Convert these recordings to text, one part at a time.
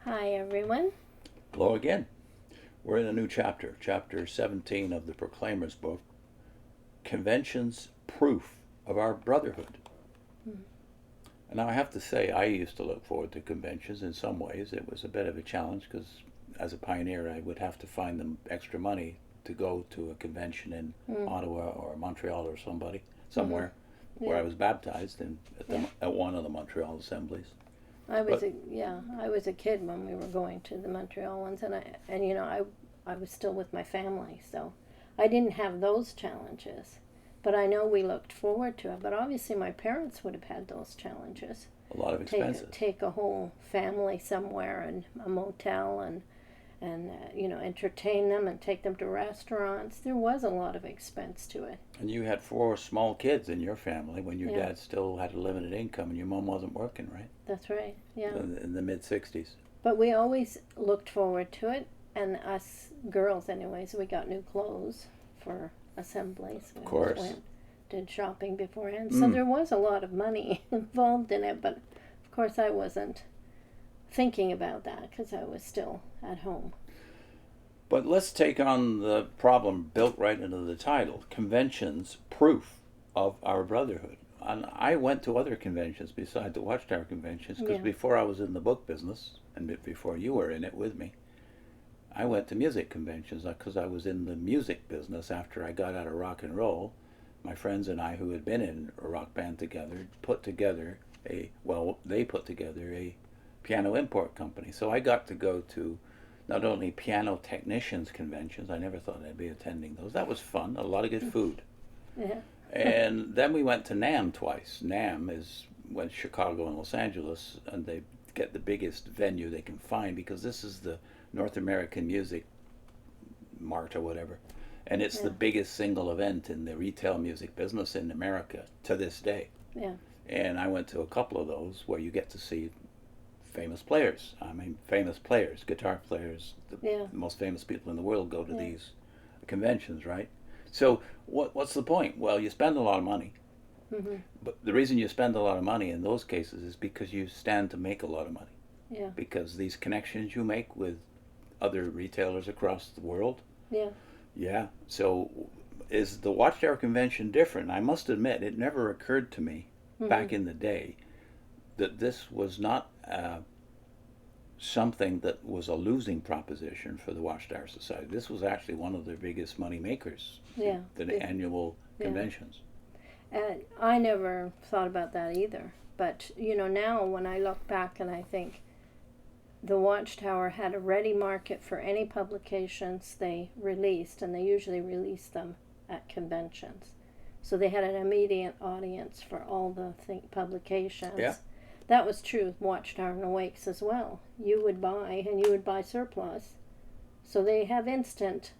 Hi, everyone. Hello again. We're in a new chapter, chapter 17 of the Proclaimer's book, Conventions Proof of Our Brotherhood. And now I have to say, I used to look forward to conventions in some ways. It was a bit of a challenge because as a pioneer, I would have to find them extra money to go to a convention in Ottawa or Montreal or somewhere where I Yeah, was baptized yeah. at one of the Montreal assemblies. I was But I was a kid when we were going to the Montreal ones, and I was still with my family, so I didn't have those challenges. But I know we looked forward to it. But obviously, my parents would have had those challenges. a lot of expenses. Take a whole family somewhere in a motel and entertain them and take them to restaurants. There was a lot of expense to it. And you had four small kids in your family when your Yeah, dad still had a limited income and your mom wasn't working, right? that's right. Yeah. In the mid 60s. But we always looked forward to it, and us girls, anyways, we got new clothes for assemblies. Of We always course. went, did shopping beforehand. So there was a lot of money involved in it, but of course I wasn't thinking about that because I was still at home. But let's take on the problem built right into the title, Conventions Proof of Our Brotherhood. And I went to other conventions besides the Watchtower conventions because Yeah. before I was in the book business and before you were in it with me, I went to music conventions because I was in the music business after I got out of rock and roll. My friends and I, who had been in a rock band together, they put together a piano import company. So I got to go to not only piano technicians conventions, I never thought I'd be attending those. That was fun, a lot of good food. Yeah. And then we went to NAMM twice. NAMM is when Chicago and Los Angeles, and they get the biggest venue they can find because this is the North American Music Mart or whatever. And it's Yeah. the biggest single event in the retail music business in America to this day. Yeah. And I went to a couple of those where you get to see famous players. I mean, famous players, guitar players, Yeah. the most famous people in the world go to Yeah. these conventions, right? So what's the point? Well, you spend a lot of money. Mhm. But the reason you spend a lot of money in those cases is because you stand to make a lot of money. Yeah. Because these connections you make with other retailers across the world. Yeah. Yeah. So is the Watchtower Convention different? I must admit, it never occurred to me Mhm. back in the day that this was not something that was a losing proposition for the Watchtower Society. This was actually one of their biggest money makers, Yeah. the annual Yeah. conventions. And I never thought about that either. But, now when I look back and I think the Watchtower had a ready market for any publications they released, and they usually released them at conventions. So they had an immediate audience for all the publications. Yeah. That was true with Watchtower and Awakes as well. You would buy surplus. So they have instant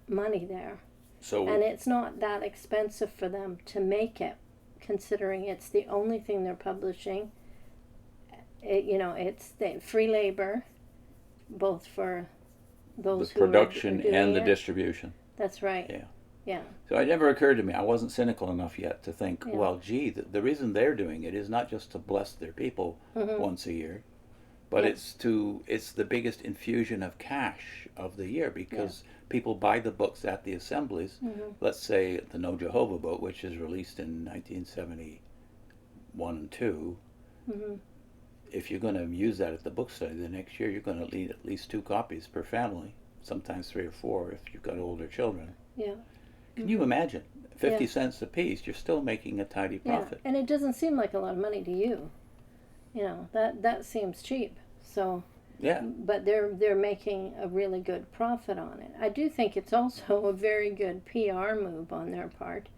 money there. So And it's not that expensive for them to make it, considering it's the only thing they're publishing. It's the free labor, both for the those who are production doing and the it. distribution. That's right. Yeah. Yeah. So it never occurred to me. I wasn't cynical enough yet to think, Yeah. well, gee, the reason they're doing it is not just to bless their people Mm-hmm. once a year, but Yeah. it's the biggest infusion of cash of the year because people buy the books at the assemblies. Mm-hmm. Let's say the No Jehovah book, which is released in 1971 and 2. Mm-hmm. If you're going to use that at the book study the next year, you're going to need at least 2 copies per family, sometimes 3 or 4 if you've got older children. Yeah. Can Mm-hmm. you imagine? 50 Yeah. cents a piece, you're still making a tidy Yeah. profit. And it doesn't seem like a lot of money to you. That seems cheap. So, Yeah. but they're making a really good profit on it. I do think it's also a very good PR move on their part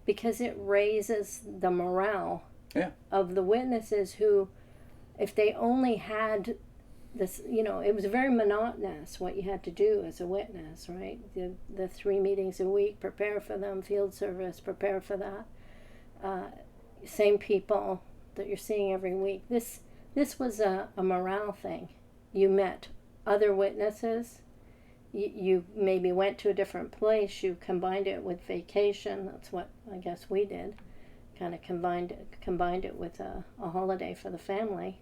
because it raises the morale Yeah. of the witnesses who, if they only had this, it was very monotonous what you had to do as a witness, right? The 3 meetings a week, prepare for them, field service, prepare for that. Same people that you're seeing every week. This was a morale thing. You met other witnesses. You maybe went to a different place. You combined it with vacation. That's what I guess we did. Kind of combined it with a holiday for the family.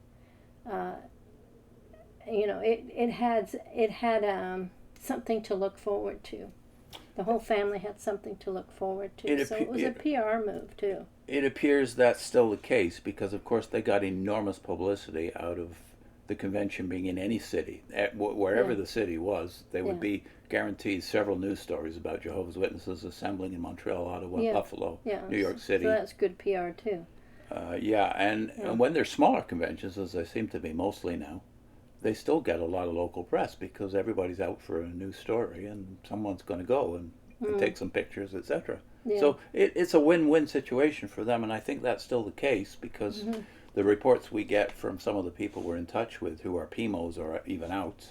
it had something to look forward to. The whole family had something to look forward to. So it was a PR move too. It appears that's still the case because, of course, they got enormous publicity out of the convention being in any city. Wherever the city was, there would be guaranteed several news stories about Jehovah's Witnesses assembling in Montreal, Ottawa, Buffalo, New York City. So that's good PR too. And when they're smaller conventions, as they seem to be mostly now, they still get a lot of local press because everybody's out for a news story and someone's going to go and take some pictures, etc. Yeah. So it's a win-win situation for them, and I think that's still the case because the reports we get from some of the people we're in touch with who are PMOs or even outs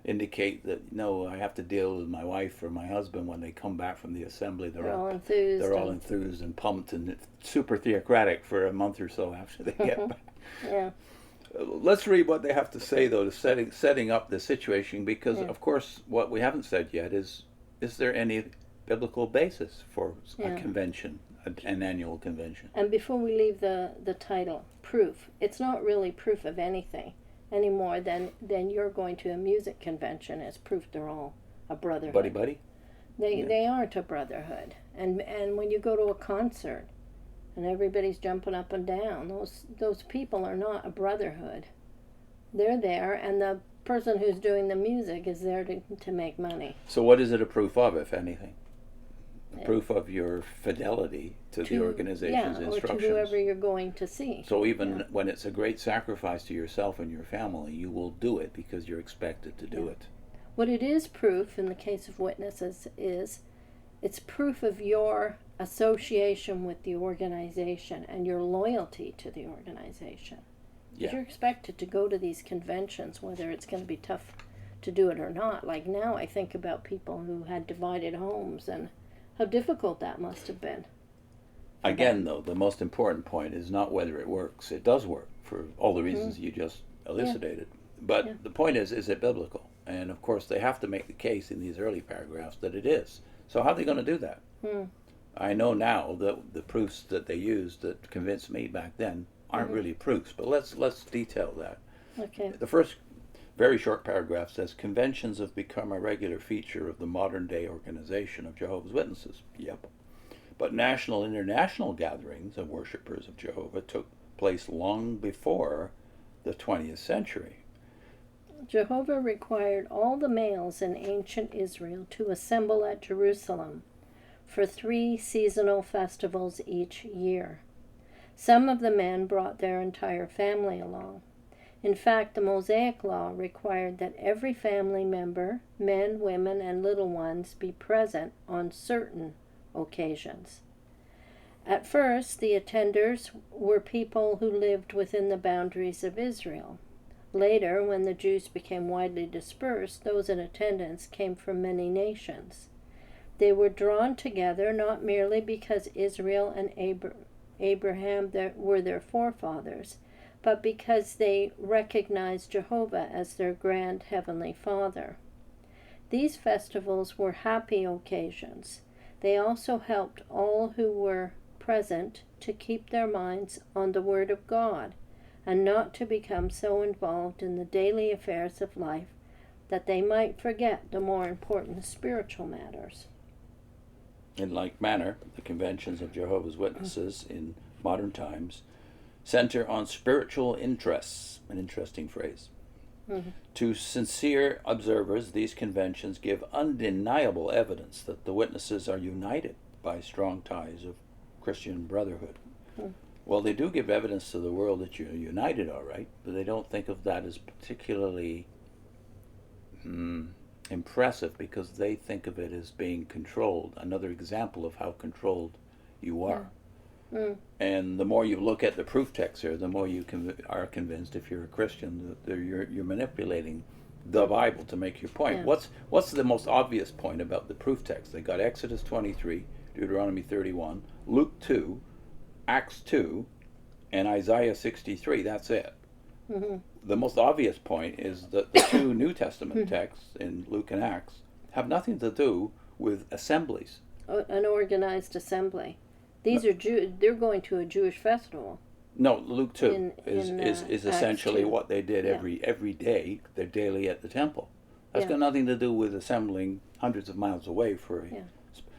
indicate that, no, I have to deal with my wife or my husband when they come back from the assembly. They're all enthused. They're all enthused and pumped and super theocratic for a month or so after they get back. Yeah. Let's read what they have to say, though, to setting up the situation, because, of course, what we haven't said yet is there any biblical basis for a convention, an annual convention? And before we leave the title, proof, it's not really proof of anything any more than you're going to a music convention as proof they're all a brotherhood. Buddy? They aren't a brotherhood. And when you go to a concert, and everybody's jumping up and down, those people are not a brotherhood. They're there, and the person who's doing the music is there to make money. So what is it a proof of, if anything? A proof of your fidelity to the organization's instructions. Or to whoever you're going to see. So even when it's a great sacrifice to yourself and your family, you will do it because you're expected to do it. What it is proof, in the case of witnesses, is it's proof of your association with the organization and your loyalty to the organization. Yeah. You're expected to go to these conventions, whether it's going to be tough to do it or not. Like now I think about people who had divided homes and how difficult that must have been. Again, though, the most important point is not whether it works. It does work for all the reasons you just elucidated. But the point is it biblical? And of course they have to make the case in these early paragraphs that it is. So how are they going to do that? I know now that the proofs that they used that convinced me back then aren't really proofs, but let's detail that. Okay. The first very short paragraph says, conventions have become a regular feature of the modern day organization of Jehovah's Witnesses. Yep. But national and international gatherings of worshippers of Jehovah took place long before the 20th century. Jehovah required all the males in ancient Israel to assemble at Jerusalem for 3 seasonal festivals each year. Some of the men brought their entire family along. In fact, the Mosaic law required that every family member, men, women, and little ones, be present on certain occasions. At first, the attenders were people who lived within the boundaries of Israel. Later, when the Jews became widely dispersed, those in attendance came from many nations. They were drawn together not merely because Israel and Abraham were their forefathers, but because they recognized Jehovah as their grand heavenly Father. These festivals were happy occasions. They also helped all who were present to keep their minds on the Word of God and not to become so involved in the daily affairs of life that they might forget the more important spiritual matters. In like manner, the conventions of Jehovah's Witnesses in modern times center on spiritual interests, an interesting phrase. To sincere observers, these conventions give undeniable evidence that the witnesses are united by strong ties of Christian brotherhood. Well, they do give evidence to the world that you're united, all right, but they don't think of that as particularly impressive because they think of it as being controlled. Another example of how controlled you are. And the more you look at the proof text here, the more you are convinced, if you're a Christian, that you're manipulating the Bible to make your point. What's the most obvious point about the proof text? They got Exodus 23, Deuteronomy 31, Luke 2, Acts 2, and Isaiah 63. That's it. The most obvious point is that the 2 New Testament texts in Luke and Acts have nothing to do with assemblies. An organized assembly. These are they're going to a Jewish festival. No, Luke 2 in is Acts essentially 2. what they did Yeah. every day. They're daily at the temple. That's Yeah. got nothing to do with assembling hundreds of miles away for a. Yeah.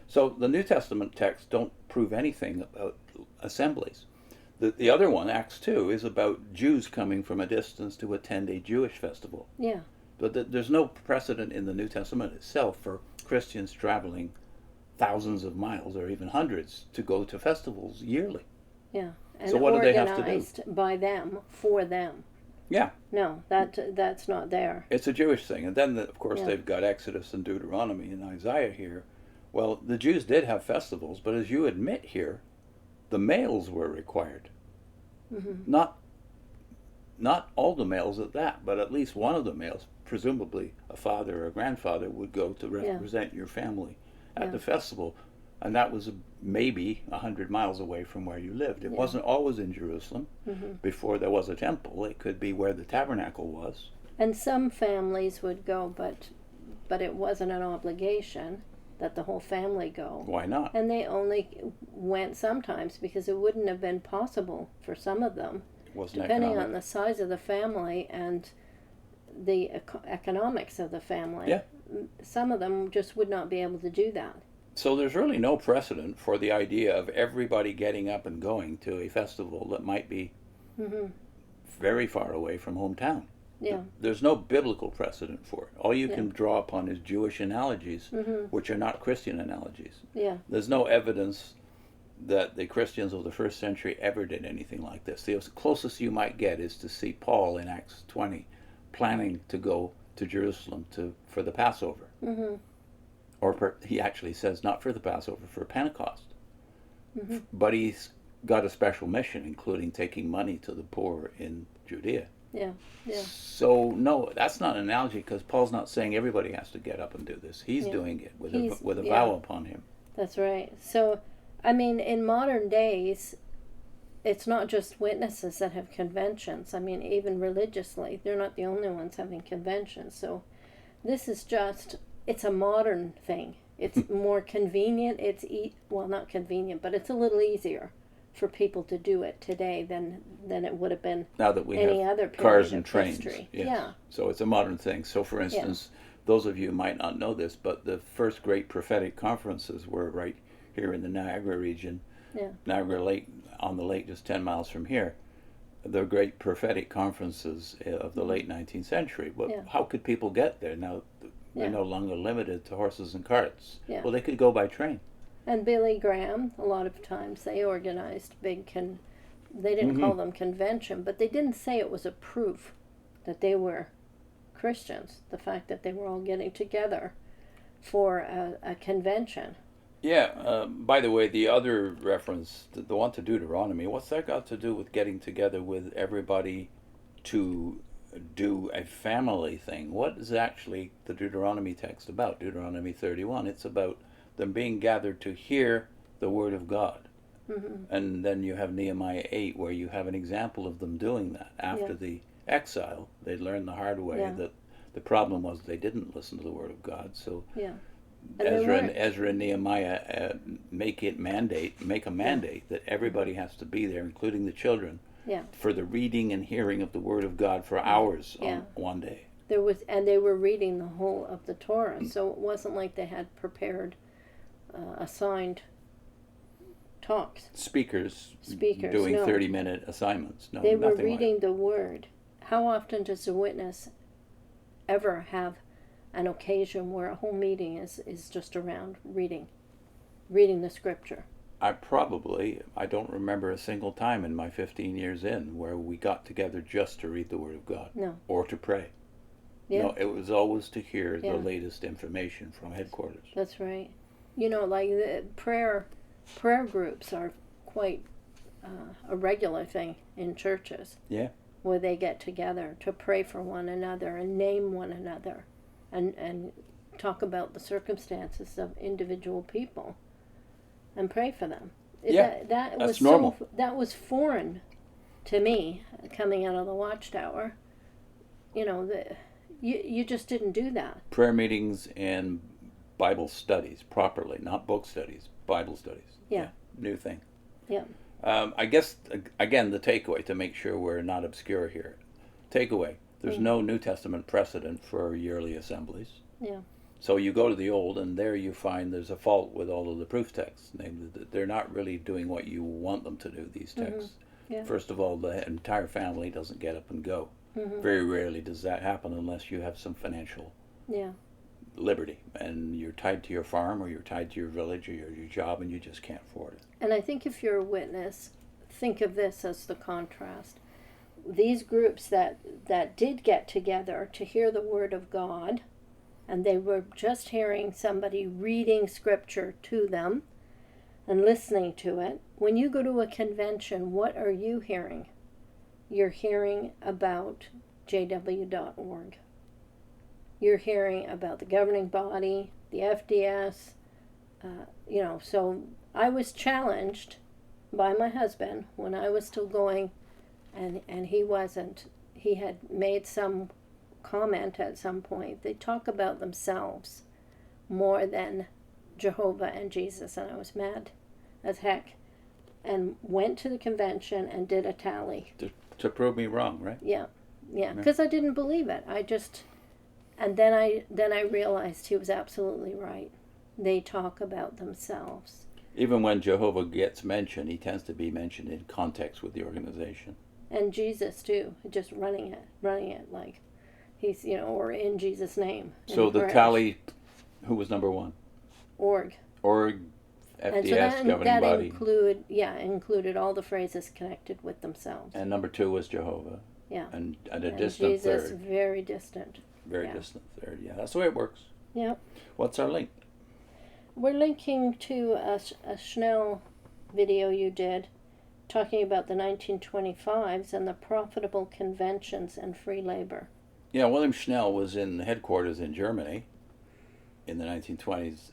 So the New Testament texts don't prove anything about assemblies. The other one, Acts 2, is about Jews coming from a distance to attend a Jewish festival. Yeah. But there's no precedent in the New Testament itself for Christians traveling thousands of miles or even hundreds to go to festivals yearly. Yeah. And So what do they have to do? organized by them, for them. Yeah, No, that's not there. it's a Jewish thing. And then, of course, Yeah. they've got Exodus and Deuteronomy and Isaiah here. Well, the Jews did have festivals, but as you admit here, the males were required. Mm-hmm. Not all the males at that, but at least one of the males, presumably a father or a grandfather, would go to represent your family at Yeah. the festival. And that was maybe 100 miles away from where you lived. It Yeah. wasn't always in Jerusalem. Mm-hmm. Before there was a temple, it could be where the tabernacle was. And some families would go, but it wasn't an obligation that the whole family go. Why not? And they only went sometimes because it wouldn't have been possible for some of them, It wasn't depending economic. on the size of the family and the economics of the family. Yeah. Some of them just would not be able to do that. So there's really no precedent for the idea of everybody getting up and going to a festival that might be Mm-hmm. very far away from hometown. Yeah. There's no biblical precedent for it. All you Yeah. can draw upon is Jewish analogies, Mm-hmm. which are not Christian analogies. Yeah. There's no evidence that the Christians of the first century ever did anything like this. The closest you might get is to see Paul in Acts 20 planning to go to Jerusalem for the Passover. Mm-hmm. Or he actually says not for the Passover, for Pentecost. Mm-hmm. But he's got a special mission, including taking money to the poor in Judea. Yeah. Yeah. So, no, that's not an analogy, because Paul's not saying everybody has to get up and do this. He's Yeah. doing it with He's- a yeah. vow upon him. That's right. So, I mean, in modern days, it's not just witnesses that have conventions. I mean, even religiously, they're not the only ones having conventions. So, this is just, it's a modern thing. It's more convenient. Well, not convenient, but it's a little easier for people to do it today than it would have been Now that we any have other period cars and of trains. history. Yes. Yeah. So it's a modern thing. So, for instance, those of you who might not know this, but the first great prophetic conferences were right here in the Niagara region. Yeah. Niagara Lake, on the lake just 10 miles from here. The great prophetic conferences of the late 19th century. Well, Yeah. how could people get there? Now, they're Yeah. no longer limited to horses and carts. Yeah. Well, they could go by train. And Billy Graham, a lot of times they organized big they didn't call them convention, but they didn't say it was a proof that they were Christians. The fact that they were all getting together for a convention. Yeah, by the way, the other reference, the one to Deuteronomy, what's that got to do with getting together with everybody to do a family thing? What is actually the Deuteronomy text about? Deuteronomy 31, it's about them being gathered to hear the word of God. Mm-hmm. And then you have Nehemiah 8, where you have an example of them doing that. After the exile, they learned the hard way that the problem was they didn't listen to the word of God. So Yeah. And Ezra and Nehemiah make a mandate that everybody has to be there, including the children, Yeah. for the reading and hearing of the word of God for hours Yeah. on one day. They were reading the whole of the Torah, so it wasn't like they had prepared assigned talks. Speakers doing no. 30-minute assignments. No, They were nothing like reading the word. How often does a witness ever have an occasion where a whole meeting is just around reading the scripture? I don't remember a single time in my 15 years in where we got together just to read the word of God. No. Or to pray. Yeah. No, it was always to hear Yeah. the latest information from headquarters. That's right. You know, like the prayer groups are quite a regular thing in churches. Yeah. Where they get together to pray for one another and name one another and talk about the circumstances of individual people and pray for them. Yeah, That that's was normal. That was foreign to me coming out of the Watchtower. You know, you just didn't do that. Prayer meetings and Bible studies properly, not book studies, Bible studies. Yeah. New thing. Yeah. I guess, again, the takeaway, to make sure we're not obscure here. Takeaway, there's no New Testament precedent for yearly assemblies. Yeah. So you go to the Old, and there you find there's a fault with all of the proof texts. Namely, that they're not really doing what you want them to do, these texts. Yeah. First of all, the entire family doesn't get up and go. Mm-hmm. Very rarely does that happen unless you have some financial Yeah. liberty, and you're tied to your farm, or you're tied to your village, or your job, and you just can't afford it. And I think if you're a witness, think of this as the contrast. These groups that did get together to hear the Word of God, and they were just hearing somebody reading Scripture to them and listening to it. When you go to a convention, what are you hearing? You're hearing about JW.org. You're hearing about the governing body, the FDS, so I was challenged by my husband when I was still going, and he wasn't. He had made some comment at some point. They talk about themselves more than Jehovah and Jesus, and I was mad as heck, and went to the convention and did a tally. To prove me wrong, right? Yeah, because I didn't believe it. And then I realized he was absolutely right. They talk about themselves. Even when Jehovah gets mentioned, he tends to be mentioned in context with the organization. And Jesus too, just running it like he's, or in Jesus' name. So the tally, who was number one? Org, FDS, governing body. Included all the phrases connected with themselves. And number two was Jehovah. Yeah. And a distant Jesus, third. very distant. Very distant third. Yeah, that's the way it works. Yeah. What's our link? We're linking to a Schnell video you did talking about the 1925s and the profitable conventions and free labor. Yeah, William Schnell was in headquarters in Germany in the 1920s,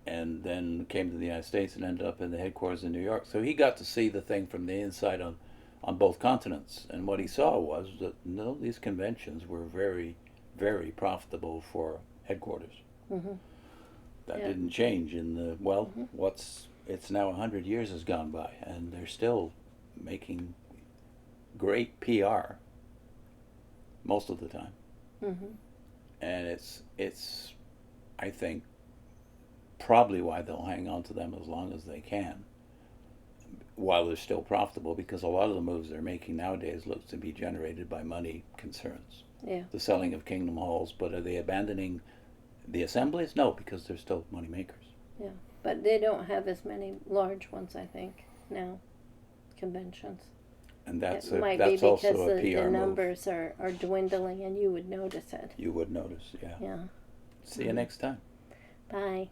and then came to the United States and ended up in the headquarters in New York. So he got to see the thing from the inside on both continents. And what he saw was that these conventions were very, very profitable for headquarters. Mm-hmm. That didn't change in the, it's now 100 years has gone by, and they're still making great PR most of the time. Mm-hmm. And it's, I think, probably why they'll hang on to them as long as they can, while they're still profitable, because a lot of the moves they're making nowadays looks to be generated by money concerns. Yeah. The selling of kingdom halls, but are they abandoning the assemblies? No, because they're still money makers. Yeah, but they don't have as many large ones, I think, now, conventions. And that's it might that's be also because a PR the move. numbers are dwindling, and you would notice it. You would notice, yeah. Yeah. See you next time. Bye.